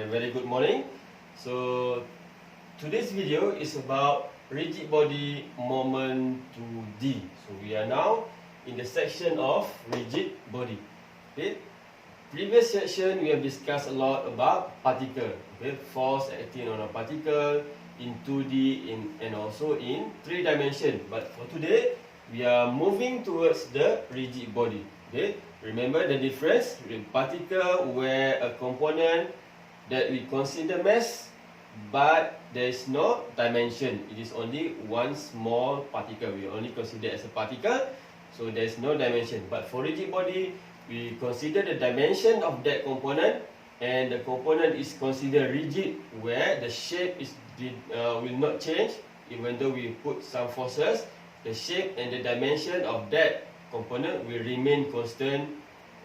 very good morning. So today's video is about rigid body moment 2D. So we are now in the section of rigid body. Okay. Previous section we have discussed a lot about particle. Okay, force acting on a particle in 2D and also in 3 dimension. But for today we are moving towards the rigid body. Okay, remember the difference between particle where a component that we consider mass, but there is no dimension. It is only one small particle. We only consider as a particle, so there is no dimension. But for rigid body, we consider the dimension of that component, and the component is considered rigid, where the shape is will not change even though we put some forces. The shape and the dimension of that component will remain constant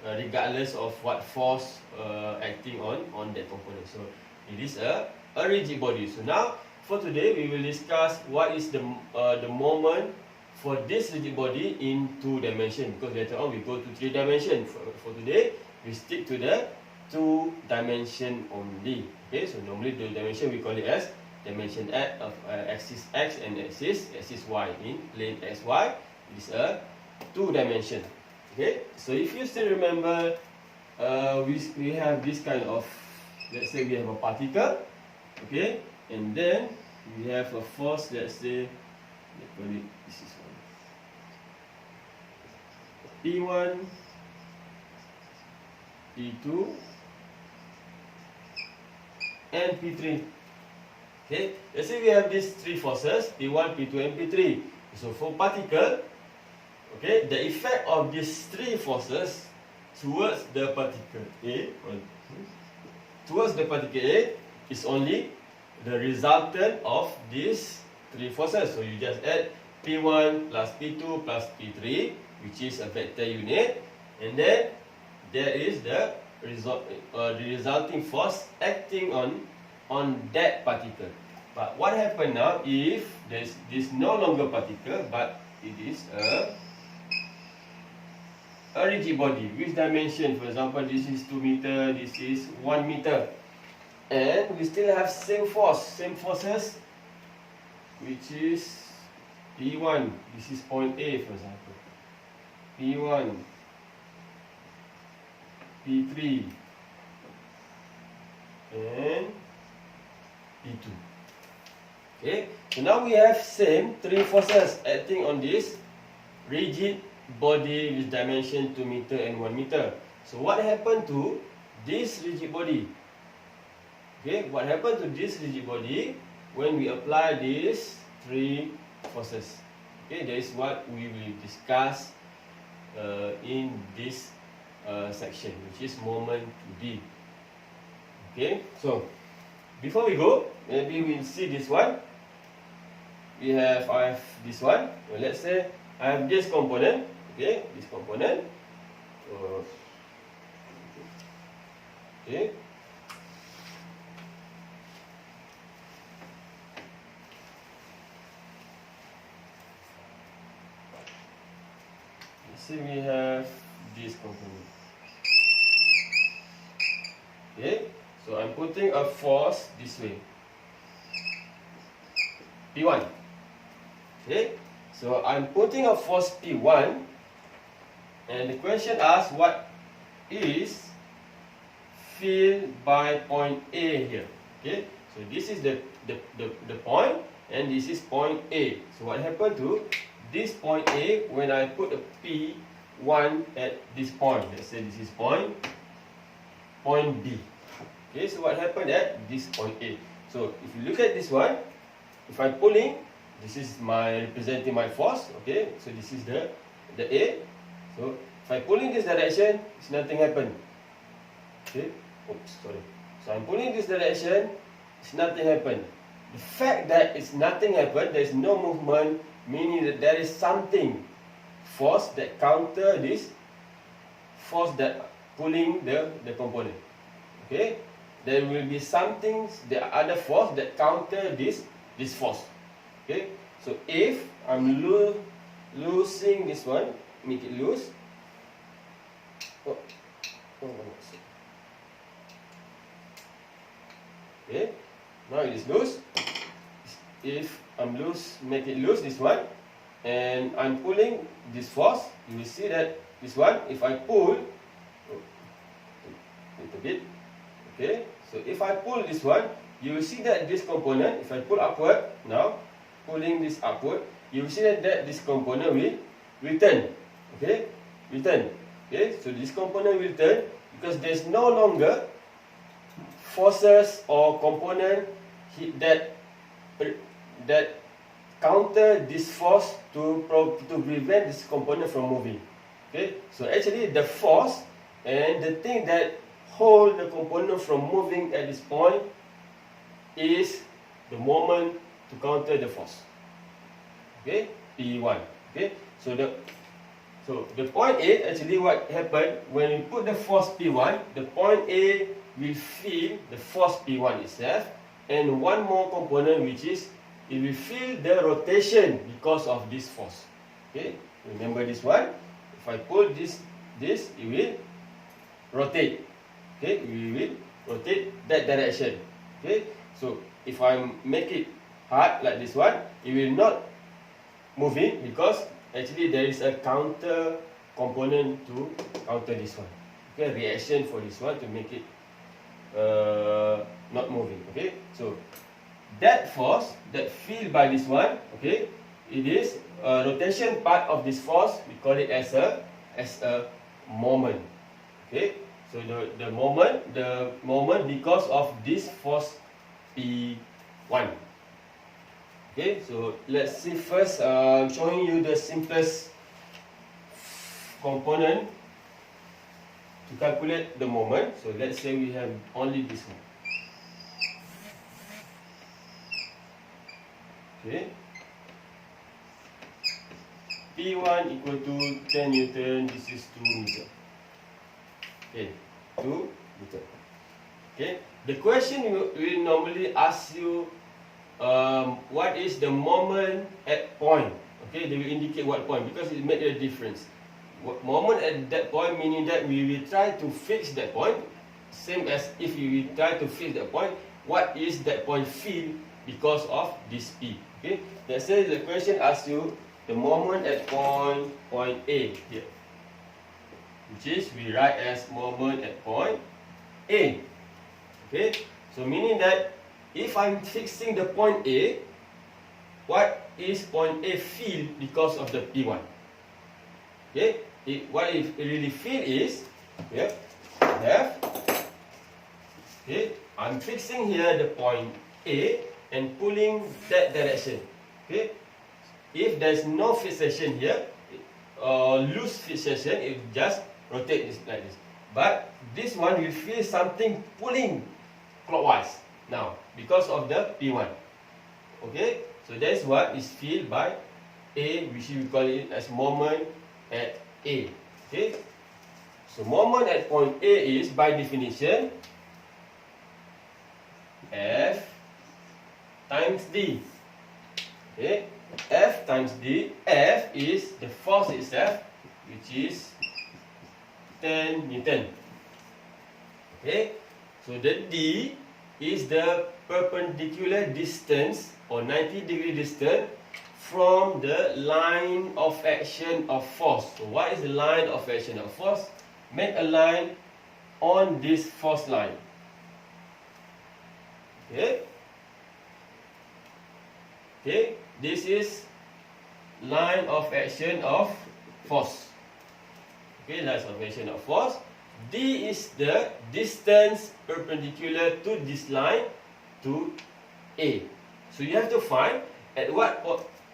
regardless of what force acting on that component. So it is a rigid body. So now for today we will discuss what is the moment for this rigid body in 2 dimension, because later on we go to 3 dimension. For today we stick to the 2 dimension only. Okay, so normally the dimension we call it as dimension of axis x and axis y. In plane xy it is a 2 dimension. Okay, so if you still remember, we have this kind of, let's say we have a particle, okay, and then we have a force, let's say, this is one, P1, P2, and P3. Okay, let's say we have these 3 forces, P1, P2, and P3. So for particle, okay, the effect of these 3 forces towards the particle A, is only the resultant of these 3 forces. So you just add P1 plus P2 plus P3, which is a vector unit, and then there is the resulting force acting on that particle. But what happens now if this no longer particle, but it is a rigid body? Which dimension? For example, this is 2 meter, this is 1 meter, and we still have same forces, which is P1. This is point A, for example. P1, P3, and P2. Okay, so now we have same 3 forces acting on this rigid body with dimension 2 meter and 1 meter. So what happened to this rigid body? Okay, what happened to this rigid body when we apply these 3 forces? Okay, that is what we will discuss in this section, which is moment 2D. Okay, so before we go, maybe we'll see this one. I have this one. So let's say I have this component. Okay, this component. Okay. Let's say we have this component. Okay, so I'm putting a force this way, P1. Okay, so I'm putting a force P1, and the question asks what is field by point A here. Okay, so this is the point, and this is point A. So what happened to this point A when I put a P1 at this point? Let's say this is point B. Okay, so what happened at this point A? So if you look at this one, if I'm pulling, this is my representing my force. Okay, so this is the A. So if I pull in this direction, it's nothing happen. Okay, oops, sorry. So I'm pulling this direction, it's nothing happen. The fact that it's nothing happen, there is no movement, meaning that there is something, force that counter this force that pulling the component. Okay, there will be something, the other force that counter this force. Okay, so if I'm losing this one, make it loose. Okay, now it is loose. If I'm loose, make it loose, this one, and I'm pulling this force, you will see that this one, if I pull, little bit, okay, so if I pull this one, you will see that this component, if I pull upward, now, pulling this upward, you will see that this component will turn, okay, okay, so this component will turn, because there's no longer forces or component that counter this force to prevent this component from moving. Okay, so actually the force and the thing that hold the component from moving at this point is the moment to counter the force. Okay, P1. Okay, so the point A, actually what happened when we put the force P1, the point A will feel the force P1 itself, and one more component, which is it will feel the rotation because of this force. Okay, remember this one. If I pull this, it will rotate. Okay, we will rotate that direction. Okay, so if I make it hard like this one, it will not moving, because actually there is a counter component to counter this one. Okay, reaction for this one to make it not moving. Okay, so that force that feel by this one, okay, it is a rotation part of this force. We call it as a moment. Okay, so the moment because of this force P1. Okay, so let's see first. Showing you the simplest component to calculate the moment. So let's say we have only this one. Okay, P1 equal to 10 Newton. This is 2 meter. Okay, 2 meter. Okay, the question will normally ask you, what is the moment at point? Okay, they will indicate what point, because it makes a difference. Moment at that point meaning that we will try to fix that point, same as if we will try to fix that point. What is that point feel because of this P? Okay, let's say the question asks you the moment at point A here, which is we write as moment at point A. Okay, so meaning that if I'm fixing the point A, what is point A feel because of the P1? Okay, what it really feel is, yeah, have, okay, I'm fixing here the point A and pulling that direction. Okay, if there's no fixation here, loose fixation, it just rotate this like this. But this one will feel something pulling clockwise now because of the P1. Okay, so that's what is feel by A, which we call it as moment at A. Okay, so moment at point A is by definition F times D. Okay, F times D. F is the force itself, which is 10 Newton. Okay, so the D is the perpendicular distance or 90-degree distance from the line of action of force. So what is the line of action of force? Make a line on this force line. Okay, okay, this is line of action of force. Okay, line of action of force. D is the distance perpendicular to this line to A. So you have to find at what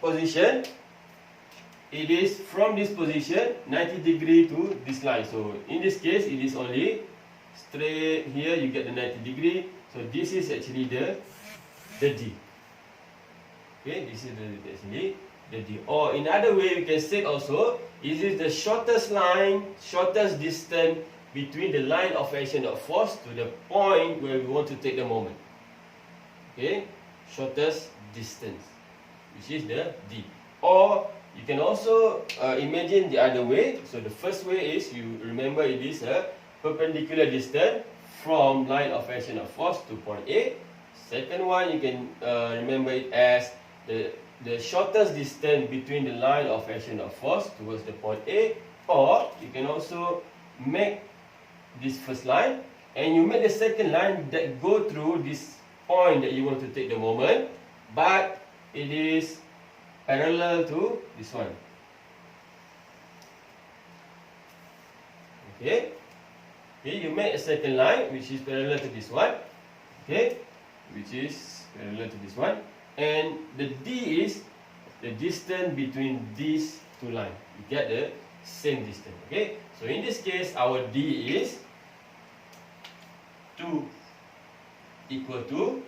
position it is from this position 90 degree to this line. So in this case it is only straight here, you get the 90 degree. So this is actually the D. Okay, this is actually the D. Or in other way we can say also, is it the shortest line, shortest distance between the line of action of force to the point where we want to take the moment. Okay, shortest distance, which is the D. Or you can also imagine the other way. So the first way is, you remember it is a perpendicular distance from line of action of force to point A. Second one, you can remember it as the shortest distance between the line of action of force towards the point A, or you can also make this first line and you make the second line that go through this point that you want to take the moment, but it is parallel to this one. Okay, you make a second line which is parallel to this one, okay, which is parallel to this one, and the D is the distance between these two lines. You get the same distance. Okay, so in this case our D is 2 equal to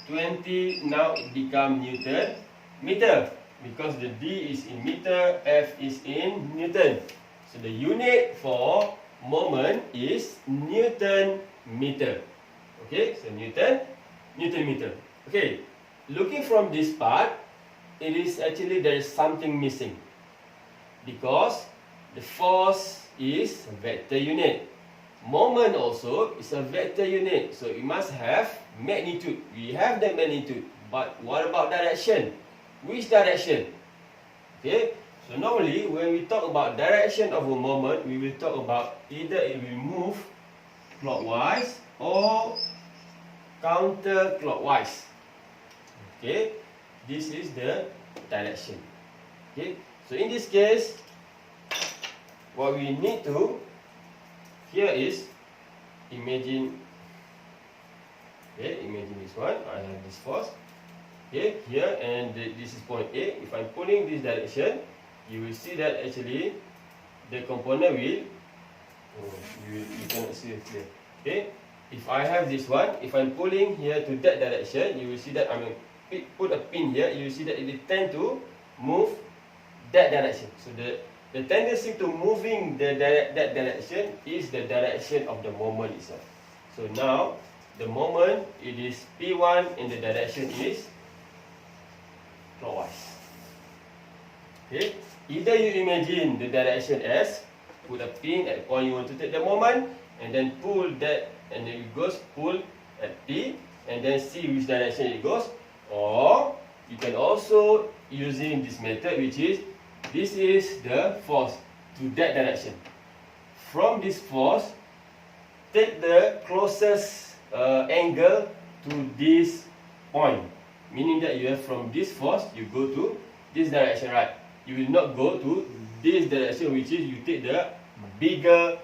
20. Now it become Newton meter, because the D is in meter, F is in Newton. So the unit for moment is Newton meter. Okay, so Newton meter. Okay, looking from this part, it is actually there is something missing, because the force is a vector unit. Moment also is a vector unit, so it must have magnitude. We have that magnitude, but what about direction? Which direction? Okay, so normally when we talk about direction of a moment, we will talk about either it will move clockwise or counterclockwise. Okay, this is the direction. Okay, so in this case, what we need to here is imagine. Okay, imagine this one. I have this force. Okay, here, and this is point A. If I'm pulling this direction, you will see that actually the component will. You cannot see it clear. Okay, if I have this one, if I'm pulling here to that direction, you will see that I'm put a pin here. You will see that it will tend to move that direction. So the tendency to moving that direction is the direction of the moment itself. So now the moment, it is P1 and the direction is clockwise. Okay, either you imagine the direction as put a pin at point you want to take the moment, and then pull that, and then it goes pull at P, and then see which direction it goes, or you can also using this method, which is this is the force to that direction. From this force, take the closest angle to this point, meaning that you have from this force you go to this direction, right? You will not go to this direction, which is you take the bigger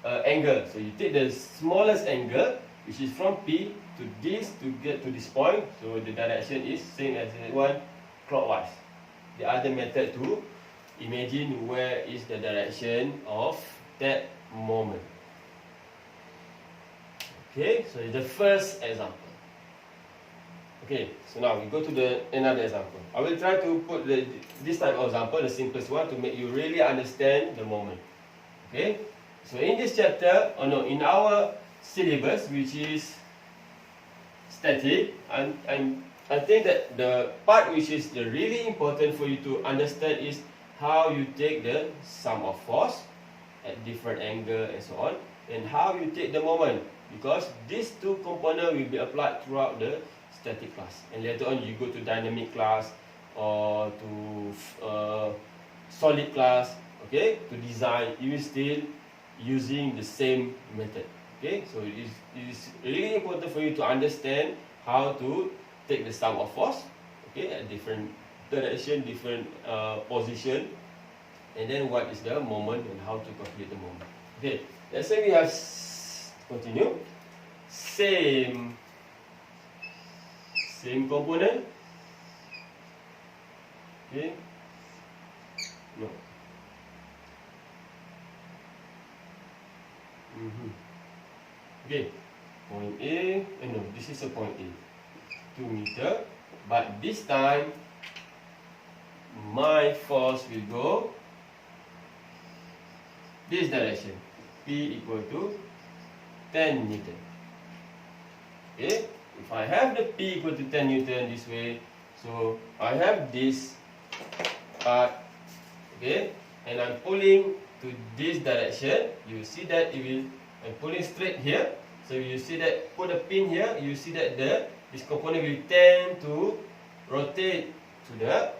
angle. So you take the smallest angle, which is from P to this to get to this point. So the direction is same as that one, clockwise. The other method to imagine where is the direction of that moment. Okay, so the first example. Okay, so now we go to another example. I will try to put this type of example, the simplest one, to make you really understand the moment. Okay, so in this chapter, in our syllabus, which is static, I think that the part which is really important for you to understand is how you take the sum of force at different angle and so on, and how you take the moment, because these two components will be applied throughout the static class, and later on you go to dynamic class or to solid class. Okay, to design, you will still using the same method. Okay, so it is really important for you to understand how to take the sum of force, okay, at different direction, different position, and then what is the moment and how to calculate the moment. Okay, let's say we have continue same component. Okay, no. Okay, point A, no, this is a point A, 2 meter, but this time my force will go this direction, P equal to 10 Newton. Okay, if I have the P equal to 10 Newton this way, so I have this part, okay, and I'm pulling to this direction, you see that it will, I'm pulling straight here, So you see that, put a pin here, you see that this component will tend to rotate to the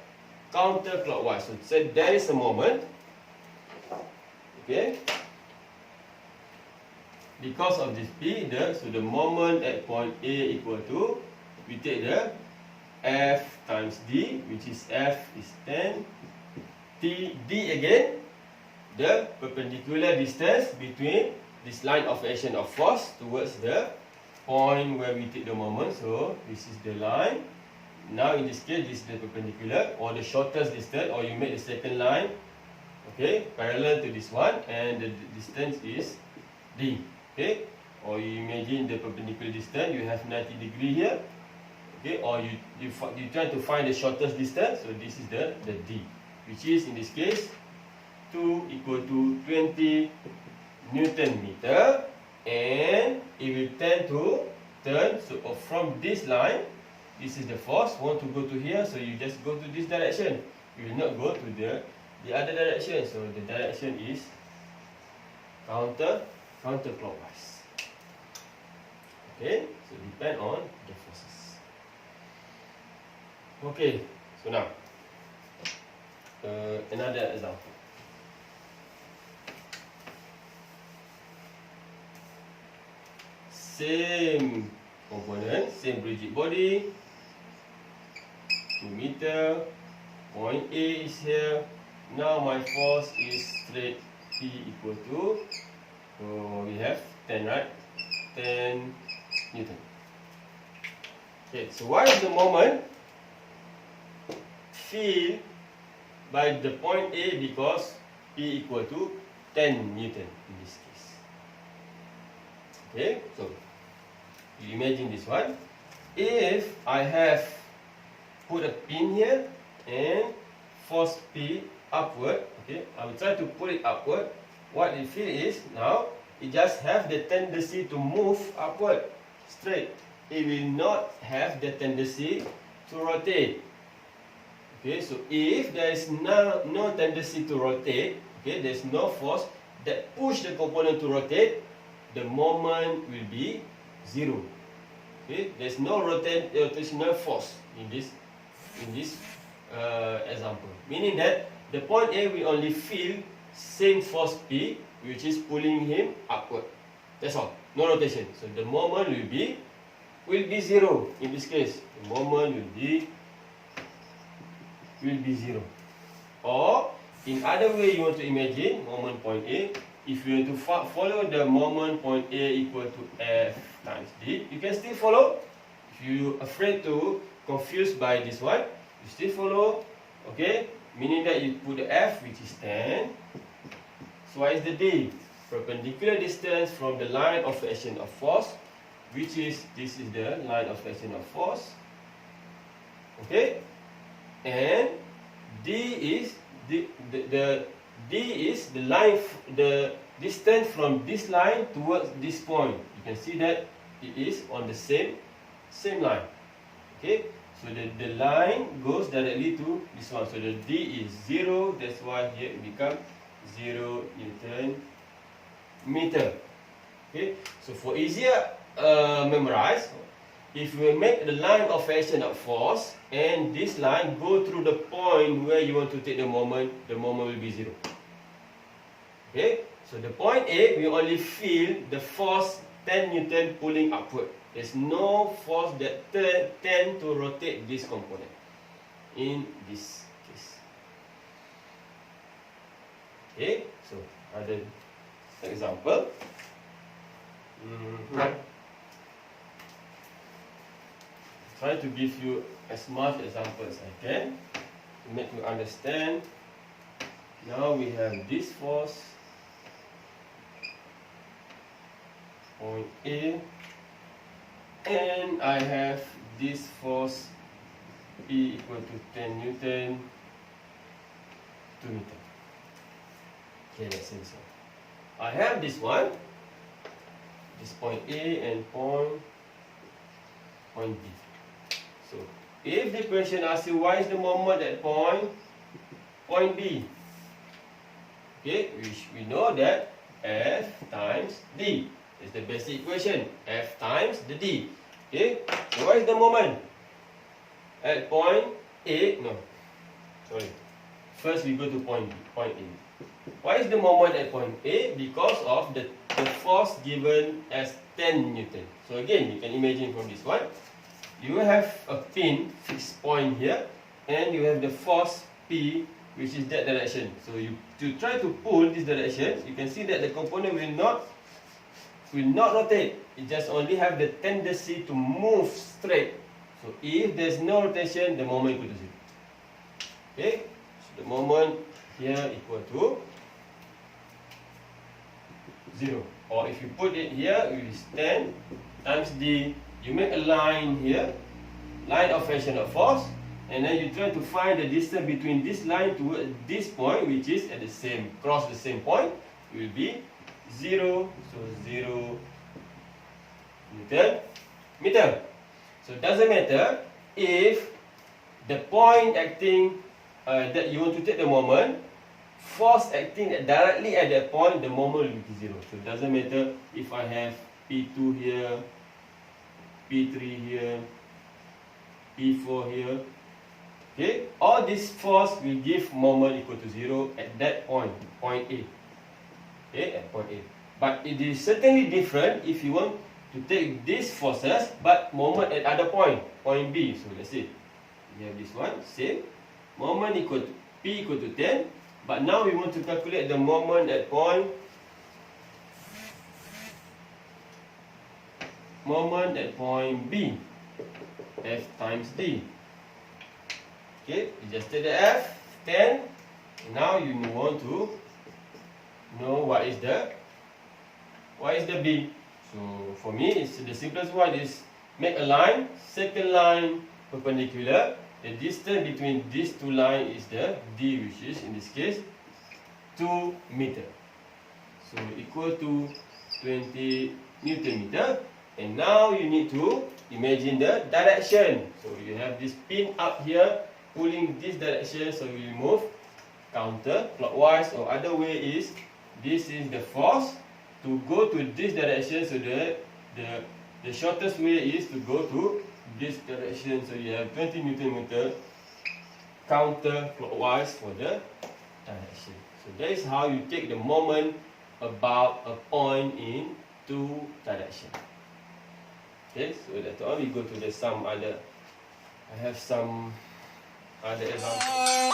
counterclockwise. So there is a moment, okay, because of this P, so the moment at point A equal to, we take the F times D, which is F is 10, D again, the perpendicular distance between this line of action of force towards the point where we take the moment. So this is the line. Now in this case, this is the perpendicular, or the shortest distance, or you make the second line, okay, parallel to this one, and the distance is D, okay. Or you imagine the perpendicular distance, you have 90 degree here, okay, or you try to find the shortest distance, so this is the D, which is in this case 2 equal to 20 Newton meter, and it will tend to turn. So from this line, this is the force, want to go to here, so you just go to this direction. You will not go to the other direction. So the direction is counterclockwise. Okay, so depend on the forces. Okay, so now another example. Same component, same rigid body, 2 meter, point A is here. Now my force is straight P equal to, so we have 10, right? 10 Newton. Okay, so what is the moment feel by the point A, because P equal to 10 Newton in this case. Okay, so you imagine this one. If I have put a pin here and force P upward, okay, I will try to pull it upward. What it feel is, now it just have the tendency to move upward straight. It will not have the tendency to rotate. Okay, so if there is no tendency to rotate, okay, there is no force that push the component to rotate, the moment will be 0. Okay, there is no rotational force in this example, meaning that the point A will only feel same force P, which is pulling him upward. That's all. No rotation. So the moment will be 0 in this case. The moment will be 0. Or in other way, you want to imagine moment point A. If you want to follow the moment point A equal to F times D, you can still follow. If you afraid to confused by this one, you still follow. Okay, meaning that you put the F, which is 10. So what is the D? Perpendicular distance from the line of action of force, which is, this is the line of action of force. Okay, and D is the line, the distance from this line towards this point. You can see that it is on the same line. Okay, so the line goes directly to this one. So the D is 0. That's why here it becomes 0 Newton meter. Okay, so for easier memorize, if we make the line of action of force and this line go through the point where you want to take the moment will be 0. Okay, so the point A, we only feel the force 10 Newton pulling upward. There's no force that tend to rotate this component in this case. Okay, so other example. Try to give you as much example as I can to make you understand. Now we have this force, point A, and I have this force P equal to 10 Newton, 2 meter. Okay, let's say so. I have this one, this point A and point B. So, if the question asks you why is the moment at point B, okay, we know that F times D. It's the basic equation. F times the D. Okay. So what is the moment? At point A. No. Sorry. First we go to point B. Point A. Why is the moment at point A? Because of the force given as 10 Newton. So again, you can imagine from this one. You have a pin, fixed point here, and you have the force P, which is that direction. So to try to pull this direction, you can see that the component will not rotate. It just only have the tendency to move straight. So if there's no rotation, the moment equal to 0. Okay, so the moment here equal to 0. Or if you put it here, it is 10 times D. You make a line here, line of action of force, and then you try to find the distance between this line to this point, which is at the same, cross the same point, will be 0. So 0 Newton meter. So it doesn't matter if the point acting that you want to take the moment, force acting directly at that point, the moment will be 0. So it doesn't matter if I have P2 here, P3 here, P4 here. Okay, all this force will give moment equal to 0 at that point, point A. Okay, at point A. But it is certainly different if you want to take these forces, but moment at other point, point B. So let's say we have this one, same. Moment equal to P equal to 10. But now we want to calculate the moment at point B. F times D. Okay, you just take the F, 10. Now you want to know what is the B. So for me, it's the simplest one is make a line, second line perpendicular. The distance between these two lines is the D, which is in this case 2 meter. So equal to 20 Newton meter. And now you need to imagine the direction. So you have this pin up here pulling this direction, so you move counter clockwise, or other way is this is the force to go to this direction. So the shortest way is to go to this direction. So you have 20 Newton meter counter clockwise for the direction. So that is how you take the moment about a point in two direction. Okay, so later on we go to the some other. I have some other examples.